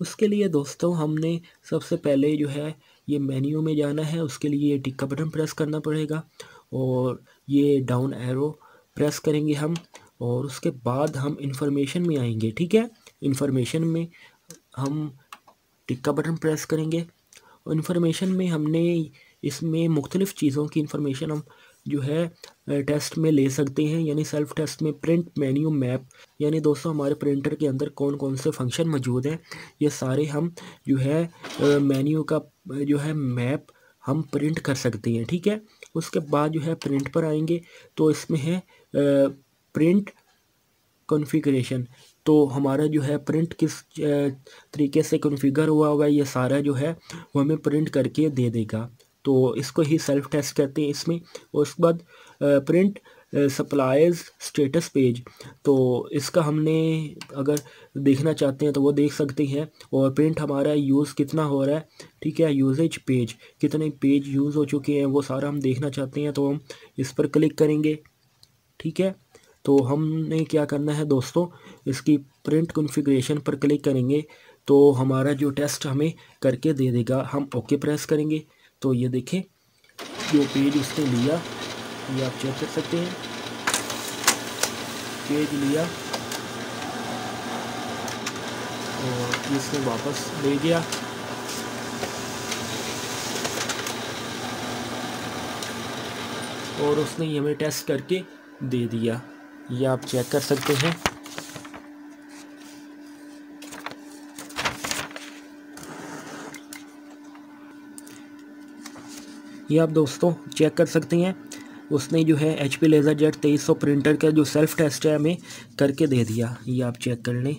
उसके लिए दोस्तों हमने सबसे पहले जो है ये मेन्यू में जाना है। उसके लिए ये टिक का बटन प्रेस करना पड़ेगा और ये डाउन एरो प्रेस करेंगे हम, और उसके बाद हम इंफॉर्मेशन में आएंगे। ठीक है, इंफॉर्मेशन में हम टिक का बटन प्रेस करेंगे और इन्फॉर्मेशन में हमने इसमें मुख्तलिफ़ चीज़ों की इन्फॉर्मेशन हम जो है टेस्ट में ले सकते हैं, यानी सेल्फ टेस्ट में प्रिंट मेन्यू मैप, यानी दोस्तों हमारे प्रिंटर के अंदर कौन कौन से फंक्शन मौजूद हैं ये सारे हम जो है मेन्यू का जो है मैप हम प्रिंट कर सकते हैं। ठीक है, उसके बाद जो है प्रिंट पर आएंगे तो इसमें है प्रिंट कॉन्फ़िगरेशन। तो हमारा जो है प्रिंट किस तरीके से कॉन्फ़िगर हुआ होगा ये सारा जो है वो हमें प्रिंट करके दे देगा। तो इसको ही सेल्फ टेस्ट कहते हैं इसमें। और उसके बाद प्रिंट सप्लाइज स्टेटस पेज, तो इसका हमने अगर देखना चाहते हैं तो वो देख सकते हैं। और प्रिंट हमारा यूज़ कितना हो रहा है, ठीक है, यूजेज पेज कितने पेज यूज़ हो चुके हैं वो सारा हम देखना चाहते हैं, तो हम इस पर क्लिक करेंगे। ठीक है, तो हमने क्या करना है दोस्तों, इसकी प्रिंट कॉन्फ़िगरेशन पर क्लिक करेंगे तो हमारा जो टेस्ट हमें करके दे देगा। हम ओके प्रेस करेंगे तो ये देखें जो पेज उसने लिया ये आप चेक कर सकते हैं, पेज लिया और इसने वापस ले गया। और उसने ये हमें टेस्ट करके दे दिया, ये आप चेक कर सकते हैं। ये आप दोस्तों चेक कर सकते हैं, उसने जो है HP LaserJet 2300 प्रिंटर का जो सेल्फ टेस्ट है हमें करके दे दिया। ये आप चेक कर लें।